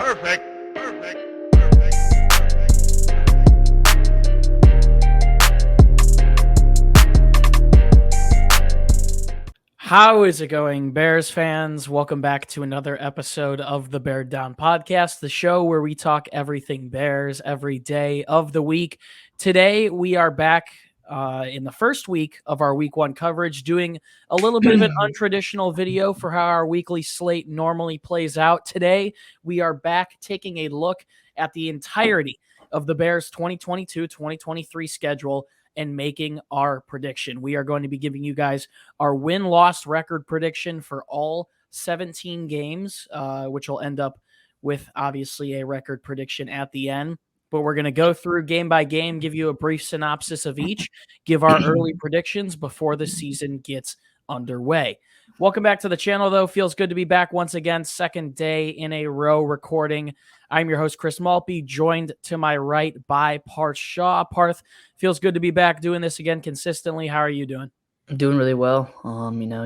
Perfect. How is it going, Bears fans? Welcome back to another episode of the Bear Down Podcast, the show where we talk everything Bears every day of the week. Today, we are back in the first week of our week one coverage, doing a little bit of an untraditional video for how our weekly slate normally plays out. Today, we are back taking a look at the entirety of the Bears 2022-2023 schedule and making our prediction. We are going to be giving you guys our win-loss record prediction for all 17 games, which will end up with obviously a record prediction at the end. But we're going to go through game by game, give you a brief synopsis of each, give our early predictions before the season gets underway. Welcome back to the channel, though. Feels good to be back once again, second day in a row recording. I'm your host, Chris Malpe, joined to my right by Parth Shaw. Parth, feels good to be back doing this again consistently. How are you doing? I'm doing really well.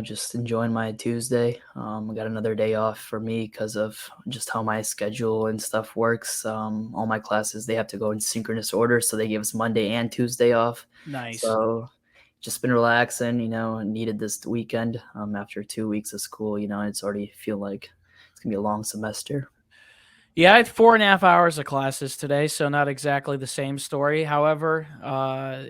Just enjoying my Tuesday. I got another day off for me because of just how my schedule and stuff works. All my classes, they have to go in synchronous order, so they give us Monday and Tuesday off. Nice. So just been relaxing, needed this weekend after 2 weeks of school, it's already feel like it's going to be a long semester. Yeah, I had 4.5 hours of classes today, so not exactly the same story. However,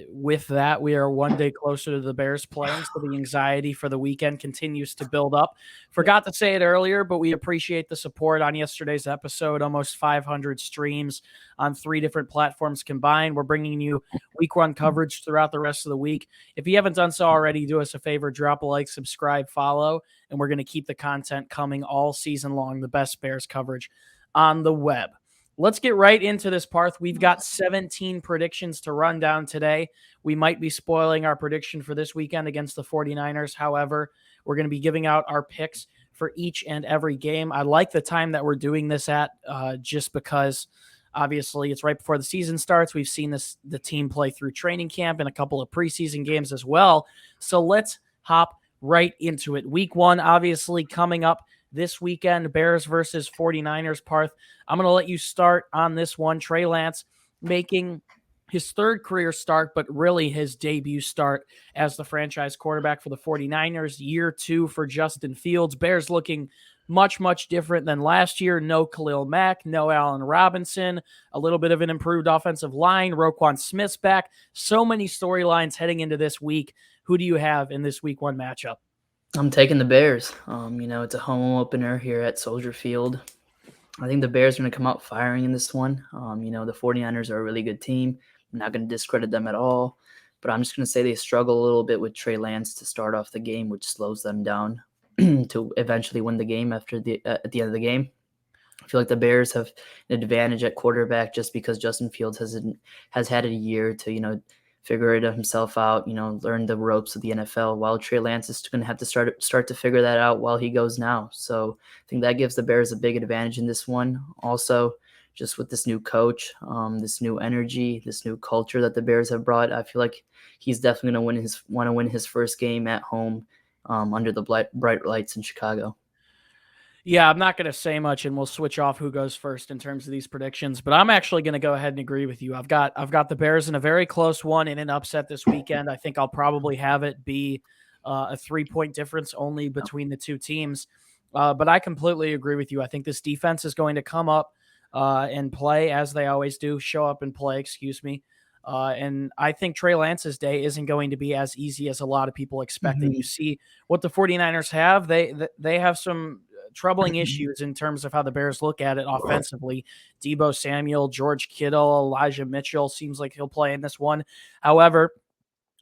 with that, we are one day closer to the Bears playing, so the anxiety for the weekend continues to build up. Forgot to say it earlier, but we appreciate the support on yesterday's episode. Almost 500 streams on 3 different platforms combined. We're bringing you week one coverage throughout the rest of the week. If you haven't done so already, do us a favor, drop a like, subscribe, follow, and we're going to keep the content coming all season long, the best Bears coverage on the web. Let's get right into this, Parth. We've got 17 predictions to run down today. We might be spoiling our prediction for this weekend against the 49ers. However, we're going to be giving out our picks for each and every game. I like the time that we're doing this at just because obviously it's right before the season starts. We've seen the team play through training camp and a couple of preseason games as well. So let's hop right into it. Week one, obviously, coming up this weekend, Bears versus 49ers. Parth, I'm going to let you start on this one. Trey Lance making his third career start, but really his debut start as the franchise quarterback for the 49ers. Year 2 for Justin Fields. Bears looking much, much different than last year. No Khalil Mack, no Allen Robinson, a little bit of an improved offensive line. Roquan Smith's back. So many storylines heading into this week. Who do you have in this week one matchup? I'm taking the Bears. It's a home opener here at Soldier Field. I think the Bears are going to come out firing in this one. The 49ers are a really good team. I'm not going to discredit them at all, but I'm just going to say they struggle a little bit with Trey Lance to start off the game, which slows them down to eventually win the game at the end of the game. I feel like the Bears have an advantage at quarterback just because Justin Fields has had a year to, figure it himself out, learn the ropes of the NFL, while Trey Lance is going to have to start to figure that out while he goes now. So I think that gives the Bears a big advantage in this one. Also, just with this new coach, this new energy, this new culture that the Bears have brought, I feel like he's definitely going to want to win his first game at home under the bright lights in Chicago. Yeah, I'm not going to say much, and we'll switch off who goes first in terms of these predictions. But I'm actually going to go ahead and agree with you. I've got the Bears in a very close one in an upset this weekend. I think I'll probably have it be a 3-point difference only between the two teams. But I completely agree with you. I think this defense is going to come up and play as they always do, show up and play. Excuse me. And I think Trey Lance's day isn't going to be as easy as a lot of people expect. And you see what the 49ers have. They have some troubling issues in terms of how the Bears look at it offensively. Deebo Samuel, George Kittle, Elijah Mitchell seems like he'll play in this one. However,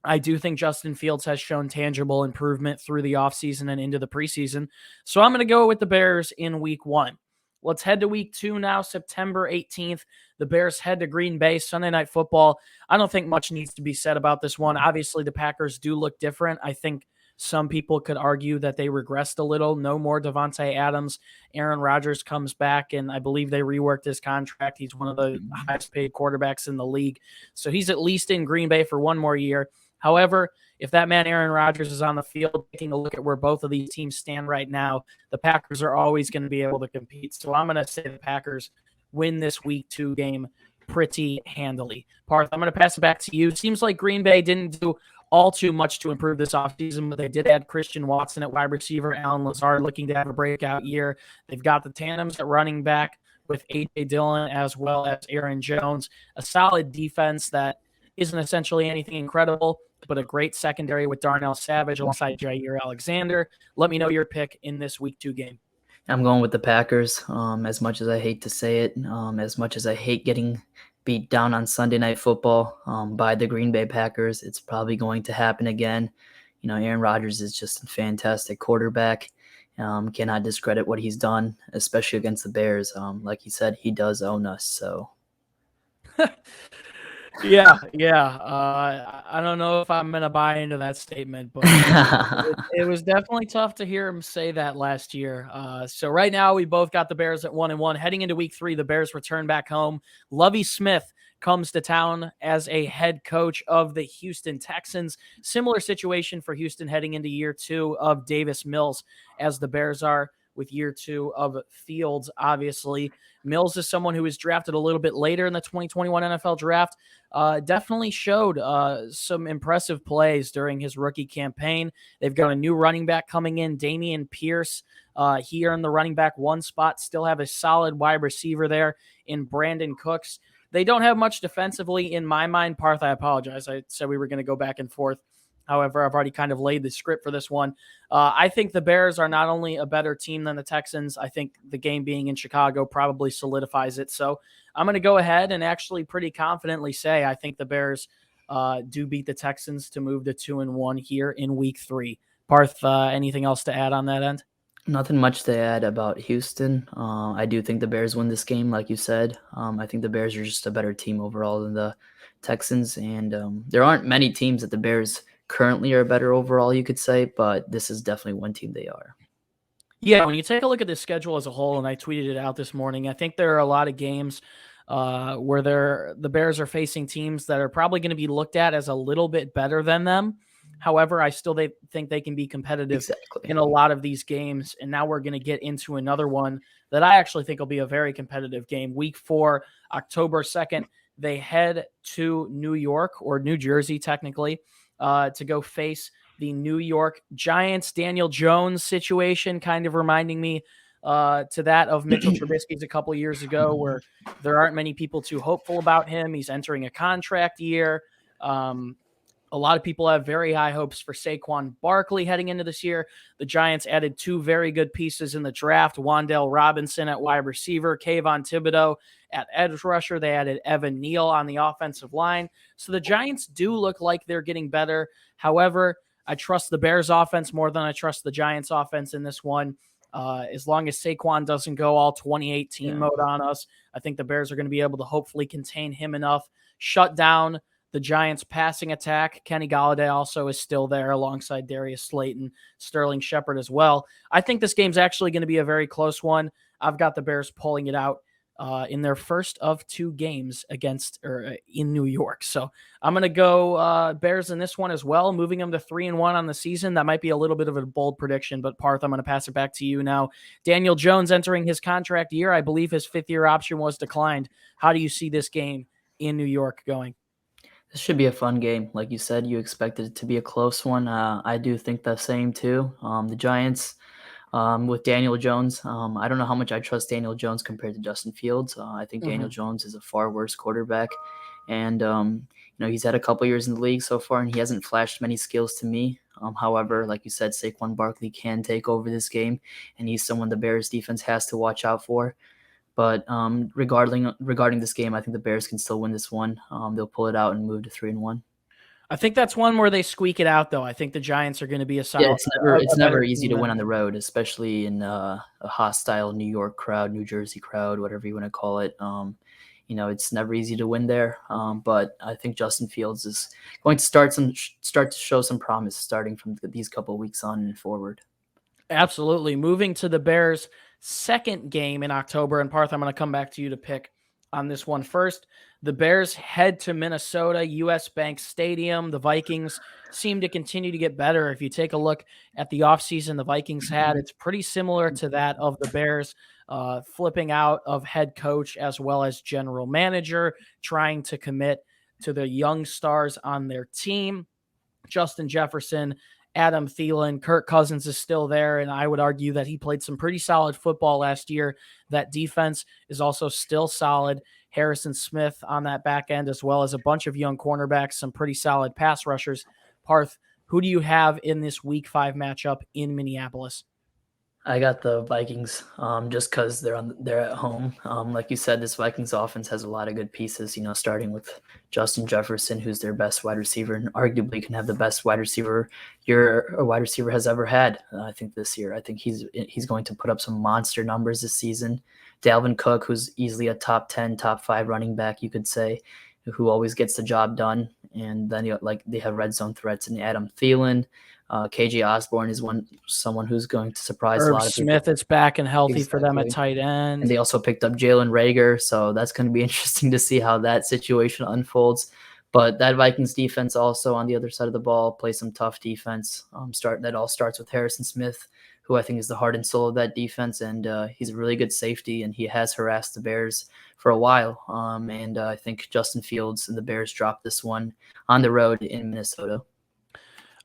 I do think Justin Fields has shown tangible improvement through the offseason and into the preseason. So I'm going to go with the Bears in week one. Let's head to week 2 now, September 18th. The Bears head to Green Bay, Sunday Night Football. I don't think much needs to be said about this one. Obviously, the Packers do look different. I think some people could argue that they regressed a little. No more Devontae Adams. Aaron Rodgers comes back, and I believe they reworked his contract. He's one of the highest paid quarterbacks in the league. So he's at least in Green Bay for one more year. However, if that man Aaron Rodgers is on the field, taking a look at where both of these teams stand right now, the Packers are always going to be able to compete. So I'm going to say the Packers win this week 2 game pretty handily. Parth, I'm going to pass it back to you. Seems like Green Bay didn't do all too much to improve this offseason, but they did add Christian Watson at wide receiver, Allen Lazard looking to have a breakout year. They've got the tandems at running back with A.J. Dillon as well as Aaron Jones, a solid defense that isn't essentially anything incredible, but a great secondary with Darnell Savage alongside Jair Alexander. Let me know your pick in this week 2 game. I'm going with the Packers. As much as I hate to say it, as much as I hate getting beat down on Sunday Night Football by the Green Bay Packers, it's probably going to happen again. Aaron Rodgers is just a fantastic quarterback. Cannot discredit what he's done, especially against the Bears. Like he said, he does own us. So. Yeah. I don't know if I'm gonna buy into that statement, but it was definitely tough to hear him say that last year. So right now we both got the Bears at 1-1. Heading into week 3, the Bears return back home. Lovie Smith comes to town as a head coach of the Houston Texans. Similar situation for Houston heading into year 2 of Davis Mills as the Bears are with year 2 of Fields, obviously. Mills is someone who was drafted a little bit later in the 2021 NFL draft. Definitely showed some impressive plays during his rookie campaign. They've got a new running back coming in, Damian Pierce. He earned the running back 1 spot, still have a solid wide receiver there in Brandon Cooks. They don't have much defensively in my mind. Parth, I apologize. I said we were going to go back and forth. However, I've already kind of laid the script for this one. I think the Bears are not only a better team than the Texans, I think the game being in Chicago probably solidifies it. So I'm going to go ahead and actually pretty confidently say I think the Bears do beat the Texans to move to 2-1 here in week 3. Parth, anything else to add on that end? Nothing much to add about Houston. I do think the Bears win this game, like you said. I think the Bears are just a better team overall than the Texans, and there aren't many teams that the Bears currently are better overall, you could say, but this is definitely one team they are. Yeah, when you take a look at the schedule as a whole, and I tweeted it out this morning, I think there are a lot of games where the Bears are facing teams that are probably going to be looked at as a little bit better than them. However, I still think they can be competitive in a lot of these games. And now we're going to get into another one that I actually think will be a very competitive game. Week 4, October 2nd, they head to New York, or New Jersey technically, to go face the New York Giants. Daniel Jones situation kind of reminding me to that of Mitchell Trubisky's a couple years ago, where there aren't many people too hopeful about him. He's entering a contract year. A lot of people have very high hopes for Saquon Barkley heading into this year. The Giants added 2 very good pieces in the draft, Wan'Dale Robinson at wide receiver, Kayvon Thibodeau at edge rusher. They added Evan Neal on the offensive line. So the Giants do look like they're getting better. However, I trust the Bears offense more than I trust the Giants offense in this one. As long as Saquon doesn't go all 2018 mode on us, I think the Bears are going to be able to hopefully contain him enough, shut down the Giants' passing attack. Kenny Golladay also is still there alongside Darius Slayton, Sterling Shepard as well. I think this game's actually going to be a very close one. I've got the Bears pulling it out in their first of 2 games in New York. So I'm going to go Bears in this one as well, moving them to 3-1 on the season. That might be a little bit of a bold prediction, but Parth, I'm going to pass it back to you now. Daniel Jones entering his contract year. I believe his 5th-year option was declined. How do you see this game in New York going? This should be a fun game. Like you said, you expected it to be a close one. I do think the same too. The Giants, with Daniel Jones, I don't know how much I trust Daniel Jones compared to Justin Fields. I think Daniel Jones is a far worse quarterback. And, he's had a couple years in the league so far, and he hasn't flashed many skills to me. However, like you said, Saquon Barkley can take over this game, and he's someone the Bears defense has to watch out for. But regarding this game, I think the Bears can still win this one. They'll pull it out and move to 3-1. I think that's one where they squeak it out, though. I think the Giants are going to be a solid. Yeah, it's never easy to win on the road, especially in a hostile New York crowd, New Jersey crowd, whatever you want to call it. It's never easy to win there. But I think Justin Fields is going to start to show some promise starting from these couple of weeks on and forward. Absolutely. Moving to the Bears' second game in October, and Parth, I'm going to come back to you to pick on this one first. The Bears head to Minnesota, US Bank Stadium. The Vikings seem to continue to get better. If you take a look at the offseason the Vikings had, it's pretty similar to that of the Bears, flipping out of head coach as well as general manager, trying to commit to the young stars on their team. Justin Jefferson, Adam Thielen, Kirk Cousins is still there, and I would argue that he played some pretty solid football last year. That defense is also still solid. Harrison Smith on that back end, as well as a bunch of young cornerbacks, some pretty solid pass rushers. Parth, who do you have in this Week 5 matchup in Minneapolis? I got the Vikings, just because they're at home. Like you said, this Vikings offense has a lot of good pieces. Starting with Justin Jefferson, who's their best wide receiver, and arguably can have the best wide receiver a wide receiver has ever had. I think this year, I think he's going to put up some monster numbers this season. Dalvin Cook, who's easily a top 10, top 5 running back, you could say, who always gets the job done. And then they have red zone threats in Adam Thielen. KJ Osborne is someone who's going to surprise a Herb lot of people. Smith is back and healthy for them at tight end. And they also picked up Jaylen Rager, so that's going to be interesting to see how that situation unfolds. But that Vikings defense also on the other side of the ball plays some tough defense. That all starts with Harrison Smith, who I think is the heart and soul of that defense, and he's a really good safety, and he has harassed the Bears for a while. And I think Justin Fields and the Bears dropped this one on the road in Minnesota.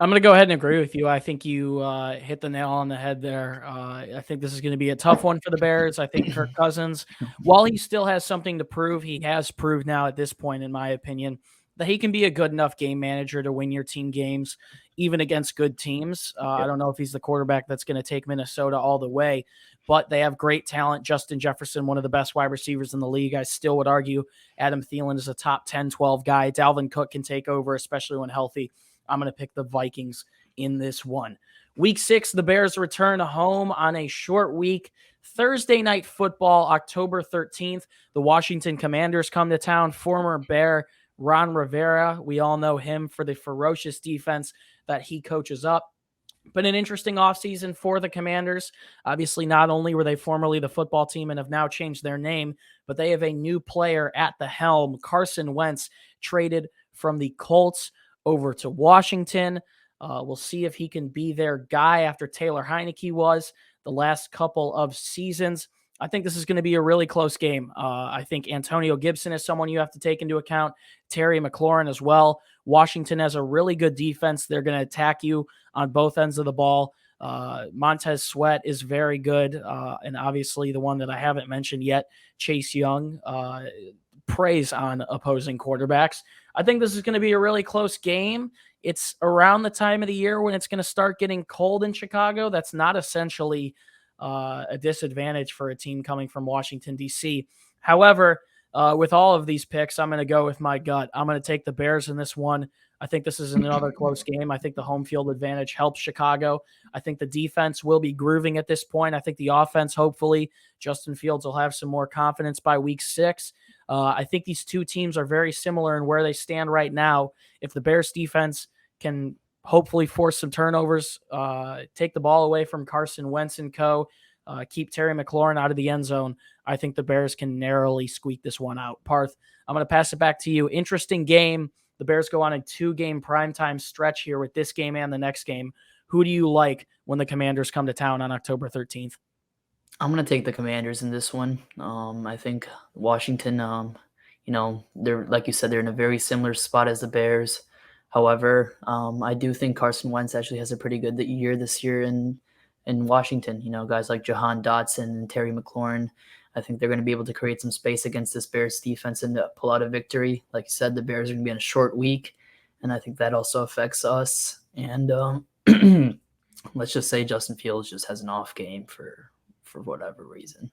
I'm going to go ahead and agree with you. I think you hit the nail on the head there. I think this is going to be a tough one for the Bears. I think Kirk Cousins, while he still has something to prove, he has proved now at this point, in my opinion, that he can be a good enough game manager to win your team games, even against good teams. I don't know if he's the quarterback that's going to take Minnesota all the way, but they have great talent. Justin Jefferson, one of the best wide receivers in the league. I still would argue Adam Thielen is a top 10, 12 guy. Dalvin Cook can take over, especially when healthy. I'm going to pick the Vikings in this one. Week 6, the Bears return home on a short week. Thursday night football, October 13th. The Washington Commanders come to town. Former Bear Ron Rivera, we all know him for the ferocious defense that he coaches up. But an interesting offseason for the Commanders. Obviously, not only were they formerly the football team and have now changed their name, but they have a new player at the helm. Carson Wentz traded from the Colts over to Washington. We'll see if he can be their guy after Taylor Heineke was the last couple of seasons. I think this is going to be a really close game. I think Antonio Gibson is someone you have to take into account. Terry McLaurin as well. Washington has a really good defense. They're going to attack you on both ends of the ball. Montez Sweat is very good. And obviously the one that I haven't mentioned yet, Chase Young, preys on opposing quarterbacks. I think this is going to be a really close game. It's around the time of the year when it's going to start getting cold in Chicago. That's not essentially a disadvantage for a team coming from Washington, D.C. However, with all of these picks, I'm going to go with my gut. I'm going to take the Bears in this one. I think this is another close game. I think the home field advantage helps Chicago. I think the defense will be grooving at this point. I think the offense, hopefully, Justin Fields will have some more confidence by week 6. I think these two teams are very similar in where they stand right now. If the Bears defense can hopefully force some turnovers, take the ball away from Carson Wentz and co., keep Terry McLaurin out of the end zone, I think the Bears can narrowly squeak this one out. Parth, I'm going to pass it back to you. Interesting game. The Bears go on a 2-game primetime stretch here with this game and the next game. Who do you like when the Commanders come to town on October 13th? I'm going to take the Commanders in this one. I think Washington, they're, like you said, they're in a very similar spot as the Bears. However, I do think Carson Wentz actually has a pretty good year this year in Washington. Guys like Jahan Dotson and Terry McLaurin, I think they're going to be able to create some space against this Bears defense and pull out a victory. Like you said, the Bears are going to be in a short week, and I think that also affects us. And let's just say Justin Fields just has an off game for whatever reason.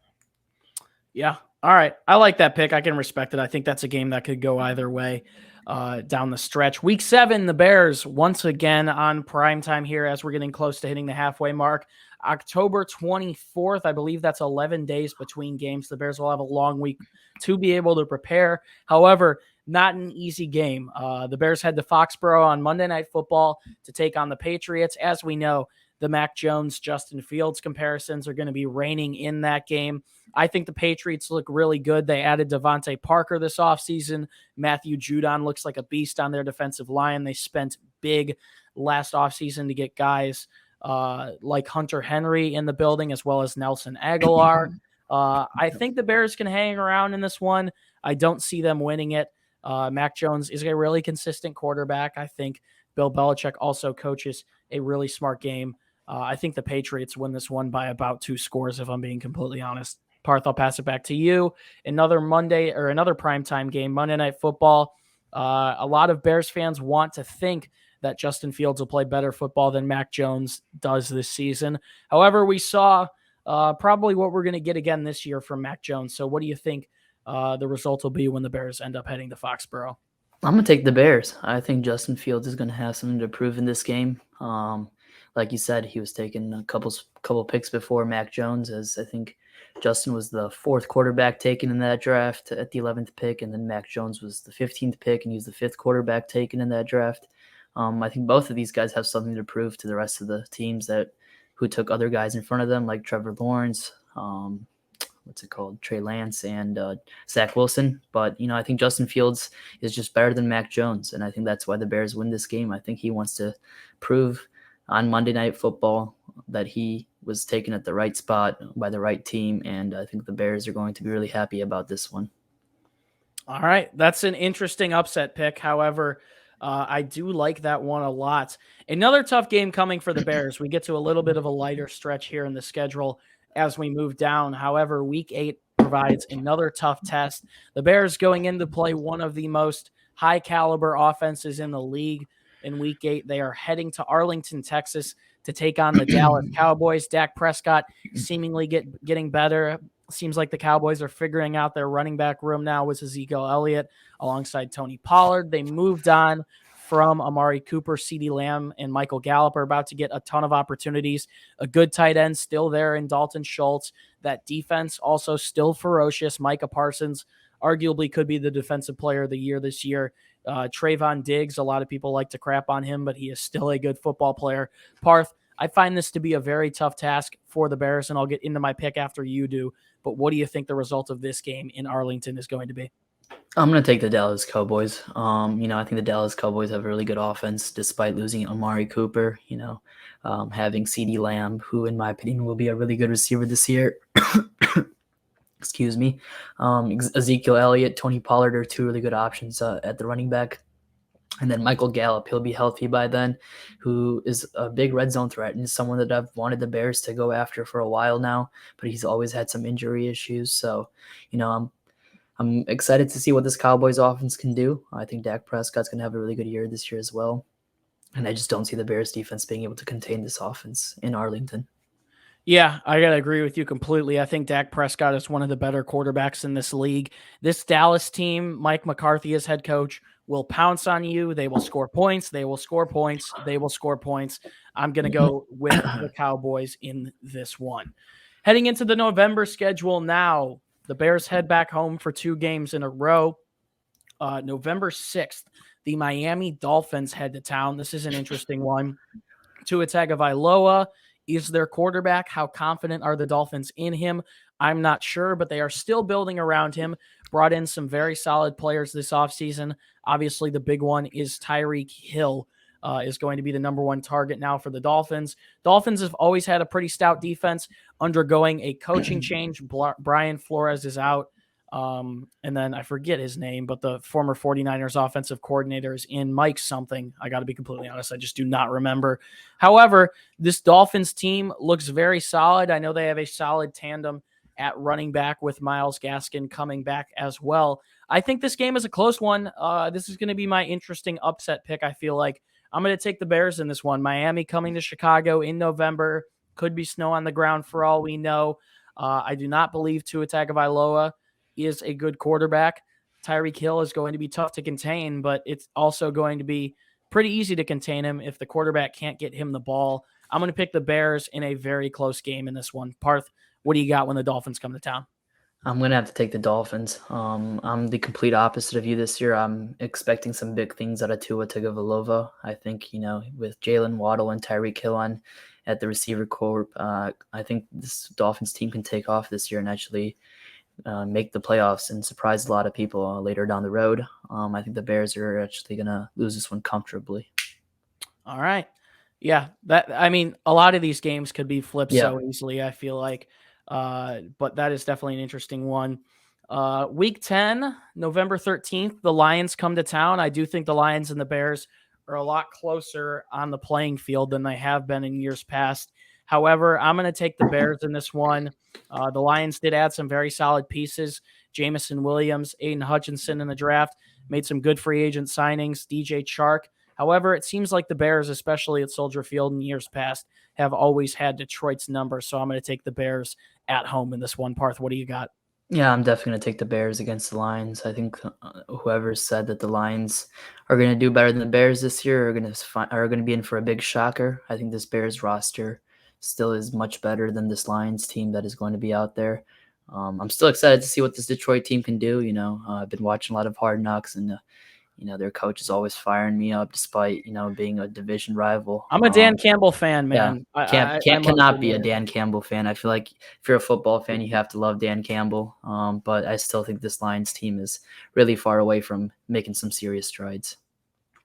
Yeah. All right. I like that pick. I can respect it. I think that's a game that could go either way down the stretch. Week 7, the Bears once again on primetime here as we're getting close to hitting the halfway mark. October 24th, I believe that's 11 days between games. The Bears will have a long week to be able to prepare. However, not an easy game. The Bears head to Foxborough on Monday Night Football to take on the Patriots. As we know, the Mac Jones, Justin Fields comparisons are going to be reigning in that game. I think the Patriots look really good. They added Devontae Parker this offseason. Matthew Judon looks like a beast on their defensive line. They spent big last offseason to get guys like Hunter Henry in the building, as well as Nelson Aguilar. I think the Bears can hang around in this one. I don't see them winning it. Mac Jones is a really consistent quarterback. I think Bill Belichick also coaches a really smart game. I think the Patriots win this one by about 2 scores, if I'm being completely honest. Parth, I'll pass it back to you. Another primetime game, Monday Night Football. A lot of Bears fans want to think that Justin Fields will play better football than Mac Jones does this season. However, we saw probably what we're going to get again this year from Mac Jones. So what do you think the result will be when the Bears end up heading to Foxborough? I'm going to take the Bears. I think Justin Fields is going to have something to prove in this game. Like you said, he was taking a couple picks before Mac Jones, as I think Justin was the 4th quarterback taken in that draft at the 11th pick, and then Mac Jones was the 15th pick, and he was the 5th quarterback taken in that draft. I think both of these guys have something to prove to the rest of the teams who took other guys in front of them, like Trevor Lawrence, Trey Lance, and Zach Wilson. But, I think Justin Fields is just better than Mac Jones, and I think that's why the Bears win this game. I think he wants to prove on Monday Night Football that he was taken at the right spot by the right team, and I think the Bears are going to be really happy about this one. All right, that's an interesting upset pick. However, I do like that one a lot. Another tough game coming for the Bears. We get to a little bit of a lighter stretch here in the schedule as we move down. However, Week 8 provides another tough test. The Bears going in to play one of the most high-caliber offenses in the league in Week 8. They are heading to Arlington, Texas to take on the Dallas Cowboys. Dak Prescott seemingly getting better. Seems like the Cowboys are figuring out their running back room now with Ezekiel Elliott alongside Tony Pollard. They moved on from Amari Cooper. CeeDee Lamb and Michael Gallup are about to get a ton of opportunities. A good tight end still there in Dalton Schultz. That defense also still ferocious. Micah Parsons arguably could be the defensive player of the year this year. Trayvon Diggs, a lot of people like to crap on him, but he is still a good football player. Parth, I find this to be a very tough task for the Bears, and I'll get into my pick after you do. But what do you think the result of this game in Arlington is going to be? I'm going to take the Dallas Cowboys. I think the Dallas Cowboys have a really good offense despite losing Amari Cooper, having CeeDee Lamb, who in my opinion will be a really good receiver this year. Excuse me. Ezekiel Elliott, Tony Pollard are 2 really good options at the running back. And then Michael Gallup, he'll be healthy by then, who is a big red zone threat and someone that I've wanted the Bears to go after for a while now, but he's always had some injury issues. So, I'm excited to see what this Cowboys offense can do. I think Dak Prescott's going to have a really good year this year as well. And I just don't see the Bears defense being able to contain this offense in Arlington. Yeah, I got to agree with you completely. I think Dak Prescott is one of the better quarterbacks in this league. This Dallas team, Mike McCarthy as head coach, will pounce on you. They will score points. They will score points. They will score points. I'm going to go with the Cowboys in this one. Heading into the November schedule now, the Bears head back home for 2 games in a row. November 6th, the Miami Dolphins head to town. This is an interesting one. Tua Tagovailoa is their quarterback. How confident are the Dolphins in him? I'm not sure, but they are still building around him. Brought in some very solid players this offseason. Obviously, the big one is Tyreek Hill is going to be the number 1 target now for the Dolphins. Dolphins have always had a pretty stout defense, undergoing a coaching change. Brian Flores is out. And then I forget his name, but the former 49ers offensive coordinator is in, Mike something. I got to be completely honest. I just do not remember. However, this Dolphins team looks very solid. I know they have a solid tandem at running back with Myles Gaskin coming back as well. I think this game is a close one. This is going to be my interesting upset pick. I feel like I'm going to take the Bears in this one. Miami coming to Chicago in November. Could be snow on the ground for all we know. I do not believe Tua Tagovailoa is a good quarterback. Tyreek Hill is going to be tough to contain, but it's also going to be pretty easy to contain him if the quarterback can't get him the ball. I'm going to pick the Bears in a very close game in this one. Parth, what do you got when the Dolphins come to town? I'm going to have to take the Dolphins. I'm the complete opposite of you this year. I'm expecting some big things out of Tua Tagovailoa. I think, with Jaylen Waddle and Tyreek Hill on at the receiver corps. I think this Dolphins team can take off this year and actually make the playoffs and surprise a lot of people later down the road. I think the Bears are actually going to lose this one comfortably. All right. Yeah, I mean, a lot of these games could be flipped Yeah. so easily, I feel like. But that is definitely an interesting one. Week 10, November 13th, the Lions come to town. I do think the Lions and the Bears are a lot closer on the playing field than they have been in years past. However, I'm going to take the Bears in this one. The Lions did add some very solid pieces. Jamison Williams, Aiden Hutchinson in the draft, made some good free agent signings. DJ Chark. However, it seems like the Bears, especially at Soldier Field in years past, have always had Detroit's number. So I'm going to take the Bears at home in this one. Parth, what do you got? Yeah, I'm definitely going to take the Bears against the Lions. I think whoever said that the Lions are going to do better than the Bears this year are going to be in for a big shocker. I think this Bears roster still is much better than this Lions team that is going to be out there. I'm still excited to see what this Detroit team can do. I've been watching a lot of Hard Knocks, and their coach is always firing me up despite being a division rival. I'm a Dan Campbell fan, man. Yeah, I must cannot be a admit it. Dan Campbell fan. I feel like if you're a football fan, you have to love Dan Campbell. But I still think this Lions team is really far away from making some serious strides.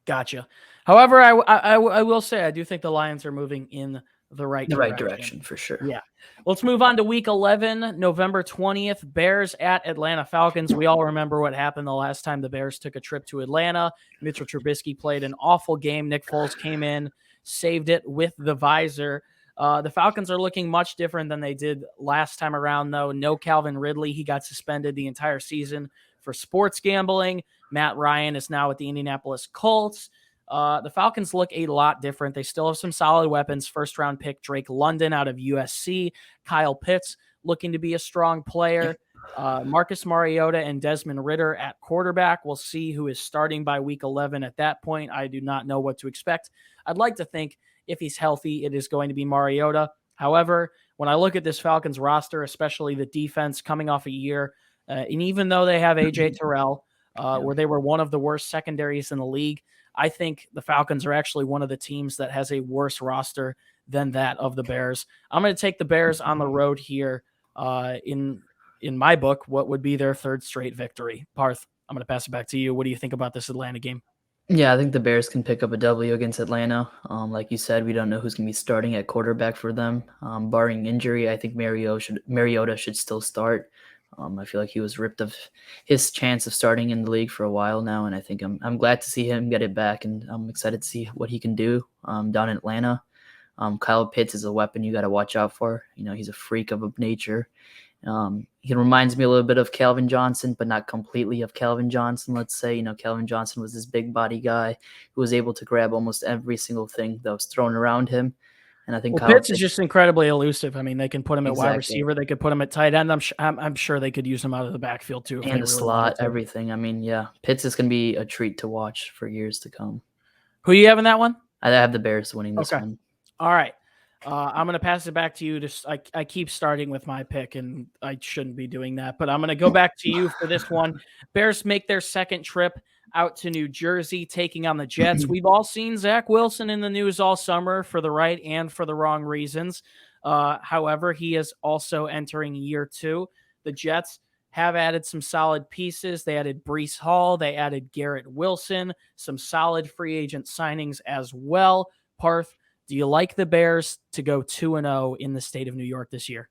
Gotcha. However, I will say I do think the Lions are moving in the right direction for sure. Yeah. Let's move on to week 11, November 20th, Bears at Atlanta Falcons. We all remember what happened the last time the Bears took a trip to Atlanta. Mitchell Trubisky played an awful game. Nick Foles came in, saved it with the visor. The Falcons are looking much different than they did last time around, though. No Calvin Ridley. He got suspended the entire season for sports gambling. Matt Ryan is now with the Indianapolis Colts. The Falcons look a lot different. They still have some solid weapons. First-round pick Drake London out of USC. Kyle Pitts looking to be a strong player. Marcus Mariota and Desmond Ridder at quarterback. We'll see who is starting by week 11 at that point. I do not know what to expect. I'd like to think if he's healthy, it is going to be Mariota. However, when I look at this Falcons roster, especially the defense coming off a year, and even though they have A.J. Terrell, where they were one of the worst secondaries in the league, I think the Falcons are actually one of the teams that has a worse roster than that of the Bears. I'm going to take the Bears on the road here in my book. What would be their third straight victory? Parth, I'm going to pass it back to you. What do you think about this Atlanta game? Yeah, I think the Bears can pick up a W against Atlanta. Like you said, we don't know who's going to be starting at quarterback for them. Barring injury, I think Mariota should still start. I feel like he was ripped of his chance of starting in the league for a while now, and I think I'm glad to see him get it back, and I'm excited to see what he can do down in Atlanta. Kyle Pitts is a weapon you got to watch out for. He's a freak of nature. He reminds me a little bit of Calvin Johnson, but not completely of Calvin Johnson. Let's say, Calvin Johnson was this big body guy who was able to grab almost every single thing that was thrown around him. And I think Pitts is just incredibly elusive. I mean, they can put him at wide receiver. They could put him at tight end. I'm sure they could use him out of the backfield too. And the slot, everything. I mean, yeah, Pitts is going to be a treat to watch for years to come. Who do you have in that one? I have the Bears winning this one. All right. I'm going to pass it back to you. I keep starting with my pick, and I shouldn't be doing that, but I'm going to go back to you for this one. Bears make their second trip out to New Jersey, taking on the Jets. We've all seen Zach Wilson in the news all summer for the right and for the wrong reasons. However, he is also entering year 2. The Jets have added some solid pieces. They added Breece Hall. They added Garrett Wilson, some solid free agent signings as well. Parth, do you like the Bears to go 2-0 in the state of New York this year?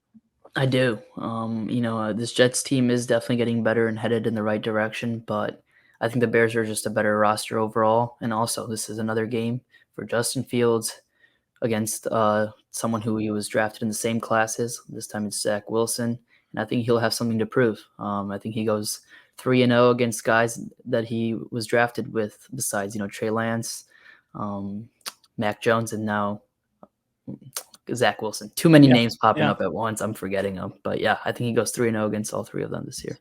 I do. This Jets team is definitely getting better and headed in the right direction, but I think the Bears are just a better roster overall. And also, this is another game for Justin Fields against someone who he was drafted in the same classes. This time it's Zach Wilson, and I think he'll have something to prove. I think he goes 3-0 against guys that he was drafted with besides, Trey Lance, Mac Jones, and now Zach Wilson. Too many names popping up at once. I'm forgetting them. But yeah, I think he goes 3-0 against all three of them this year.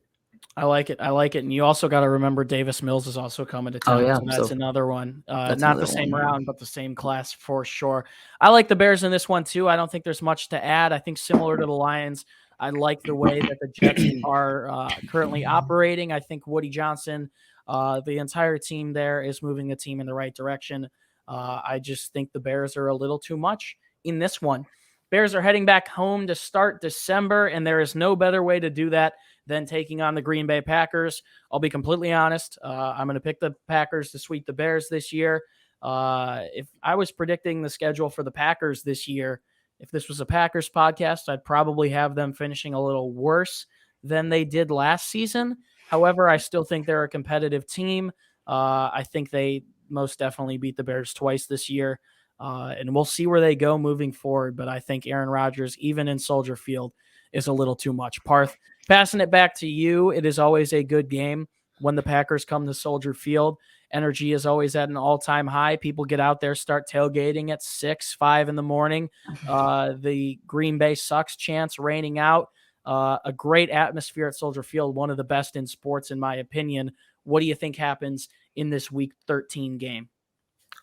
I like it. And you also got to remember Davis Mills is also coming to town. So that's another one. Not the same round, but the same class for sure. I like the Bears in this one too. I don't think there's much to add. I think similar to the Lions, I like the way that the Jets are currently operating. I think Woody Johnson, the entire team there is moving the team in the right direction. I just think the Bears are a little too much in this one. Bears are heading back home to start December, and there is no better way to do that than taking on the Green Bay Packers. I'll be completely honest. I'm going to pick the Packers to sweep the Bears this year. If I was predicting the schedule for the Packers this year, if this was a Packers podcast, I'd probably have them finishing a little worse than they did last season. However, I still think they're a competitive team. I think they most definitely beat the Bears twice this year. And we'll see where they go moving forward. But I think Aaron Rodgers, even in Soldier Field, is a little too much. Parth, passing it back to you. It is always a good game when the Packers come to Soldier Field. Energy is always at an all-time high. People get out there, start tailgating at 6, 5 in the morning. The Green Bay sucks chants raining out. A great atmosphere at Soldier Field, one of the best in sports, in my opinion. What do you think happens in this Week 13 game?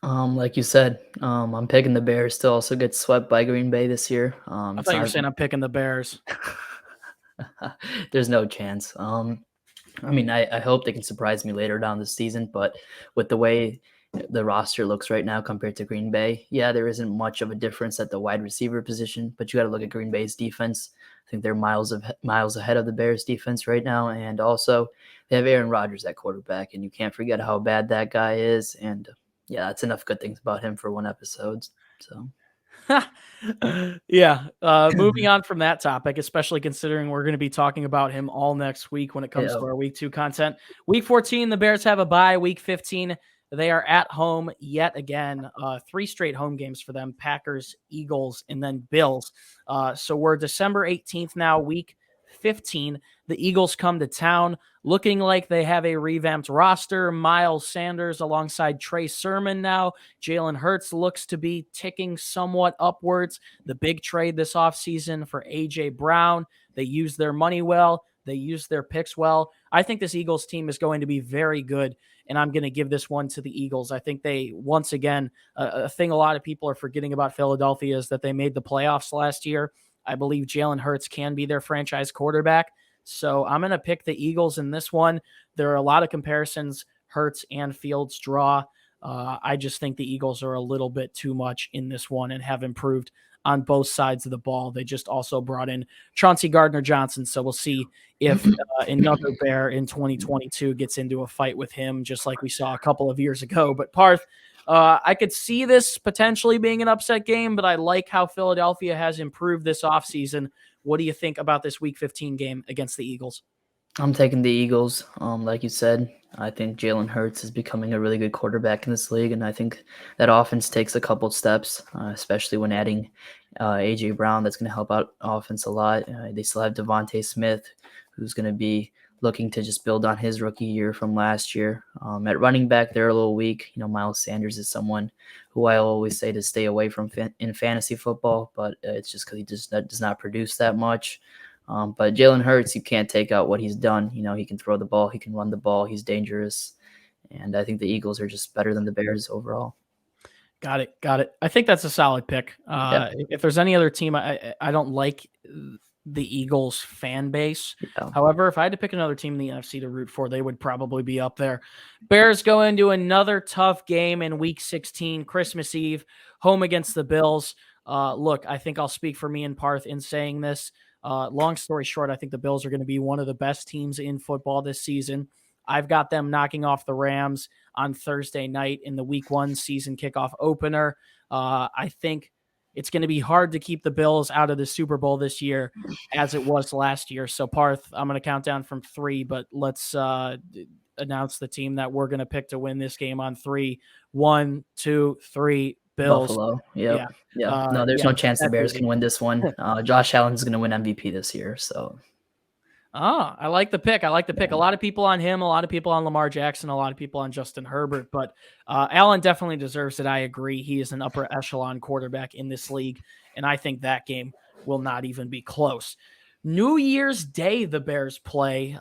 Like you said, I'm picking the Bears to also get swept by Green Bay this year. I It's thought you were not. saying I'm picking the Bears. There's no chance. I mean, I hope they can surprise me later down the season, but with the way the roster looks right now compared to Green Bay, yeah, there isn't much of a difference at the wide receiver position. But you got to look at Green Bay's defense. I think they're miles ahead of the Bears defense right now, and also they have Aaron Rodgers at quarterback, and you can't forget how bad that guy is. And yeah, that's enough good things about him for one episode. So. Yeah. Moving on from that topic, especially considering we're going to be talking about him all next week when it comes Yeah. to our Week 2 content. Week 14, the Bears have a bye. Week 15, they are at home yet again. 3 straight home games for them: Packers, Eagles, and then Bills. So we're December 18th now, Week 15. The Eagles come to town looking like they have a revamped roster. Miles Sanders alongside Trey Sermon now. Jalen Hurts looks to be ticking somewhat upwards. The big trade this offseason for A.J. Brown. They used their money well. They used their picks well. I think this Eagles team is going to be very good, and I'm going to give this one to the Eagles. I think they, once again, a thing a lot of people are forgetting about Philadelphia is that they made the playoffs last year. I believe Jalen Hurts can be their franchise quarterback. So I'm going to pick the Eagles in this one. There are a lot of comparisons Hurts and Fields draw. I just think the Eagles are a little bit too much in this one and have improved on both sides of the ball. They just also brought in Chauncey Gardner-Johnson, so we'll see if another Bear in 2022 gets into a fight with him, just like we saw a couple of years ago. But Parth, I could see this potentially being an upset game, but I like how Philadelphia has improved this offseason. What do you think about this Week 15 game against the Eagles? I'm taking the Eagles. Like you said, I think Jalen Hurts is becoming a really good quarterback in this league, and I think that offense takes a couple steps, especially when adding A.J. Brown. That's going to help out offense a lot. They still have Devontae Smith, who's going to be looking to just build on his rookie year from last year. At running back, they're a little weak. Miles Sanders is someone who I always say to stay away from in fantasy football, but it's just because he just does not produce that much. But Jalen Hurts, you can't take out what he's done. He can throw the ball, he can run the ball, he's dangerous. And I think the Eagles are just better than the Bears overall. Got it. I think that's a solid pick. If there's any other team, I don't like the Eagles fan base. Yeah. However, if I had to pick another team in the NFC to root for, they would probably be up there. Bears go into another tough game in Week 16, Christmas Eve, home against the Bills. Look, I think I'll speak for me and Parth in saying this. Long story short, I think the Bills are going to be one of the best teams in football this season. I've got them knocking off the Rams on Thursday night in the Week 1 season kickoff opener. I think it's going to be hard to keep the Bills out of the Super Bowl this year as it was last year. So, Parth, I'm going to count down from 3, but let's announce the team that we're going to pick to win this game on 3. 1, 2, 3, Bills. Buffalo. Yep. Yeah. No, there's no chance the Bears can win this one. Josh Allen's going to win MVP this year. So. I like the pick. A lot of people on him, a lot of people on Lamar Jackson, a lot of people on Justin Herbert, but Allen definitely deserves it. I agree. He is an upper echelon quarterback in this league, and I think that game will not even be close. New Year's Day, the Bears play.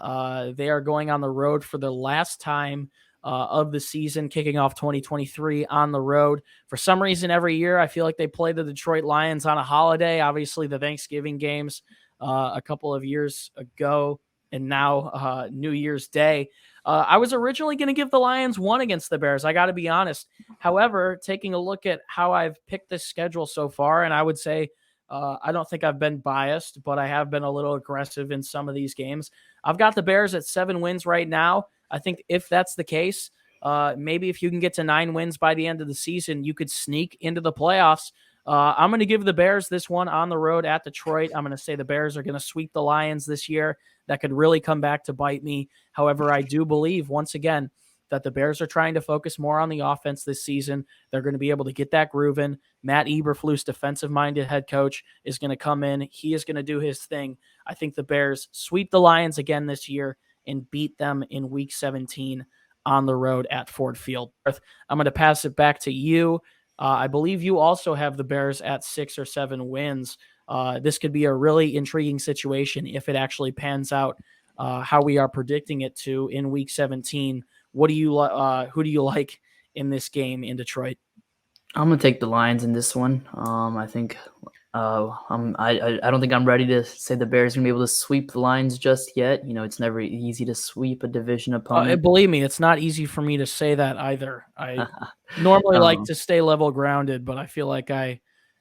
They are going on the road for the last time of the season, kicking off 2023 on the road. For some reason, every year, I feel like they play the Detroit Lions on a holiday. Obviously, the Thanksgiving games a couple of years ago and now New Year's Day. I was originally going to give the Lions one against the Bears. I got to be honest. However, taking a look at how I've picked this schedule so far, and I would say I don't think I've been biased, but I have been a little aggressive in some of these games. I've got the Bears at 7 wins right now. I think if that's the case, maybe if you can get to 9 wins by the end of the season, you could sneak into the playoffs. I'm going to give the Bears this one on the road at Detroit. I'm going to say the Bears are going to sweep the Lions this year. That could really come back to bite me. However, I do believe, once again, that the Bears are trying to focus more on the offense this season. They're going to be able to get that groove in. Matt Eberflus, defensive-minded head coach, is going to come in. He is going to do his thing. I think the Bears sweep the Lions again this year and beat them in Week 17 on the road at Ford Field. I'm going to pass it back to you. I believe you also have the Bears at 6 or 7 wins. This could be a really intriguing situation if it actually pans out how we are predicting it to in Week 17. Who do you like in this game in Detroit? I'm gonna take the Lions in this one. I think I don't think I'm ready to say the Bears are gonna be able to sweep the Lions just yet. You know, it's never easy to sweep a division opponent. Believe me, it's not easy for me to say that either. I normally like to stay level grounded, but I feel like I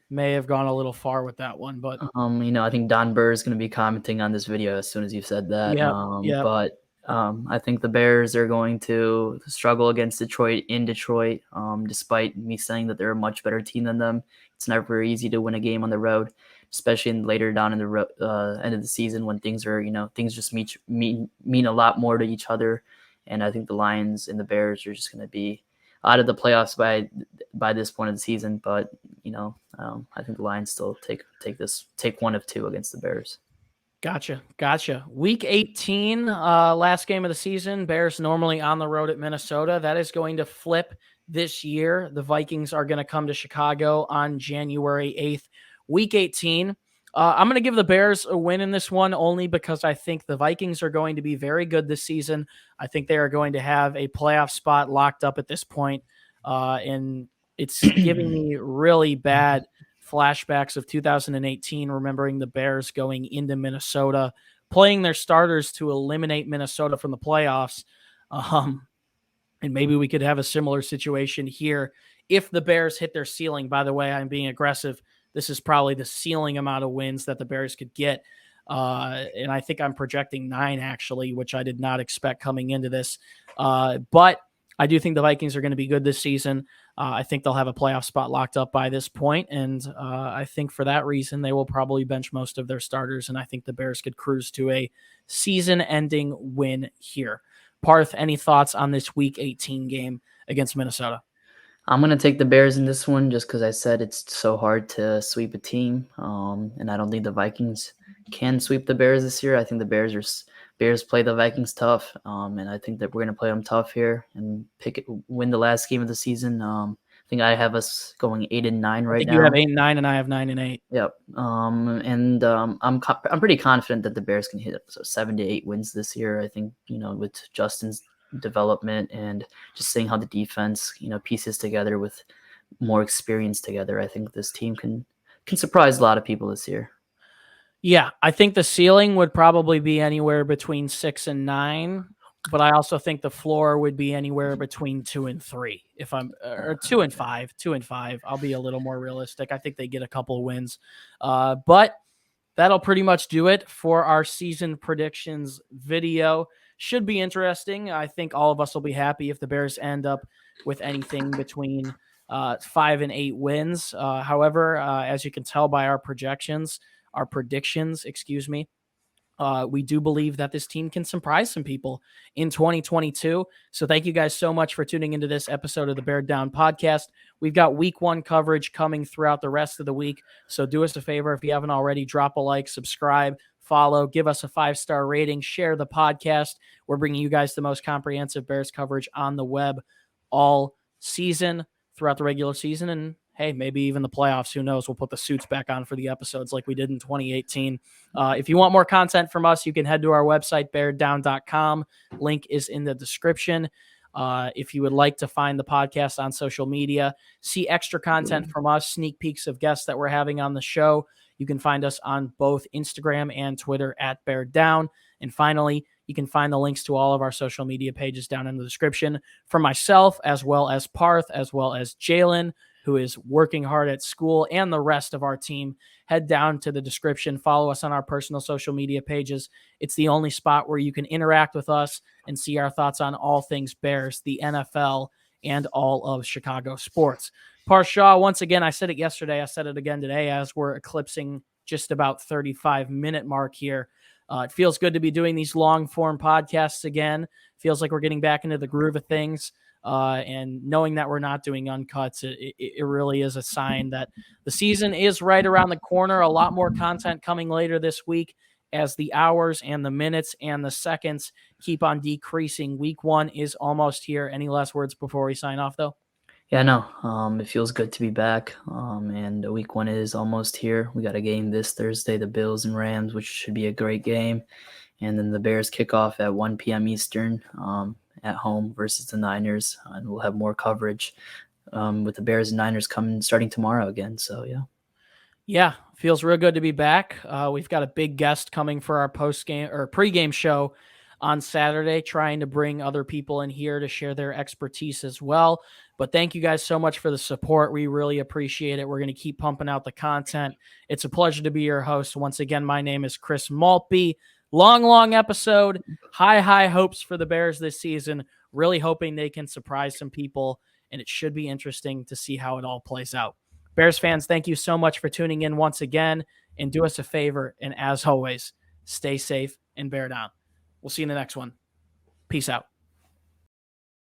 may have gone a little far with that one. But you know, I think Don Burr is going to be commenting on this video as soon as you said that. yeah. But I think the Bears are going to struggle against Detroit in Detroit. Despite me saying that they're a much better team than them, it's never easy to win a game on the road, especially later down in the end of the season when things are, things just mean a lot more to each other. And I think the Lions and the Bears are just going to be out of the playoffs by this point of the season. But I think the Lions still take one of two against the Bears. Gotcha. Week 18, last game of the season. Bears normally on the road at Minnesota. That is going to flip this year. The Vikings are going to come to Chicago on January 8th. Week 18. I'm going to give the Bears a win in this one only because I think the Vikings are going to be very good this season. I think they are going to have a playoff spot locked up at this point. And it's giving me really bad flashbacks of 2018, remembering the Bears going into Minnesota, playing their starters to eliminate Minnesota from the playoffs. And maybe we could have a similar situation here if the Bears hit their ceiling. By the way, I'm being aggressive. This is probably the ceiling amount of wins that the Bears could get. And I think I'm projecting 9, actually, which I did not expect coming into this. But I do think the Vikings are going to be good this season. I think they'll have a playoff spot locked up by this point, and I think for that reason, they will probably bench most of their starters, and I think the Bears could cruise to a season-ending win here. Parth, any thoughts on this Week 18 game against Minnesota? I'm going to take the Bears in this one just because I said it's so hard to sweep a team, and I don't think the Vikings can sweep the Bears this year. I think the Bears play the Vikings tough, and I think that we're going to play them tough here and win the last game of the season. I think I have us going 8-9 right now. You have 8-9, and I have 9-8. Yep. I'm pretty confident that the Bears can hit 7 to 8 wins this year. I think with Justin's development and just seeing how the defense pieces together with more experience together, I think this team can surprise a lot of people this year. Yeah, I think the ceiling would probably be anywhere between 6 and 9, but I also think the floor would be anywhere between 2 and 3. Or 2 and 5, 2 and 5. I'll be a little more realistic. I think they get a couple of wins. But that'll pretty much do it for our season predictions video. Should be interesting. I think all of us will be happy if the Bears end up with anything between 5 and 8 wins. However, as you can tell by our predictions, we do believe that this team can surprise some people in 2022. So thank you guys so much for tuning into this episode of the Bear Down podcast. We've got week 1 coverage coming throughout the rest of the week. So do us a favor. If you haven't already, drop a like, subscribe, follow, give us a 5-star rating, share the podcast. We're bringing you guys the most comprehensive Bears coverage on the web all season, throughout the regular season, and hey, maybe even the playoffs. Who knows? We'll put the suits back on for the episodes like we did in 2018. If you want more content from us, you can head to our website, beardown.com. Link is in the description. If you would like to find the podcast on social media, see extra content from us, sneak peeks of guests that we're having on the show, you can find us on both Instagram and Twitter at Bear Down. And finally, you can find the links to all of our social media pages down in the description for myself, as well as Parth, as well as Jaylen, who is working hard at school, and the rest of our team. Head down to the description. Follow us on our personal social media pages. It's the only spot where you can interact with us and see our thoughts on all things Bears, the NFL, and all of Chicago sports. Parth Shaw, once again, I said it yesterday, I said it again today as we're eclipsing just about 35-minute mark here. It feels good to be doing these long-form podcasts again. Feels like we're getting back into the groove of things. And knowing that we're not doing uncuts, it really is a sign that the season is right around the corner. A lot more content coming later this week as the hours and the minutes and the seconds keep on decreasing. Week 1 is almost here. Any last words before we sign off, though? Yeah, no, it feels good to be back. And week 1 is almost here. We got a game this Thursday, the Bills and Rams, which should be a great game. And then the Bears kick off at 1 p.m. Eastern at home versus the Niners. And we'll have more coverage with the Bears and Niners starting tomorrow again. So, yeah. Yeah, feels real good to be back. We've got a big guest coming for our post-game or pregame show on Saturday, trying to bring other people in here to share their expertise as well. But thank you guys so much for the support. We really appreciate it. We're going to keep pumping out the content. It's a pleasure to be your host. Once again, my name is Chris Maltby. Long episode. High hopes for the Bears this season. Really hoping they can surprise some people, and it should be interesting to see how it all plays out. Bears fans, thank you so much for tuning in once again, and do us a favor. And as always, stay safe and bear down. We'll see you in the next one. Peace out.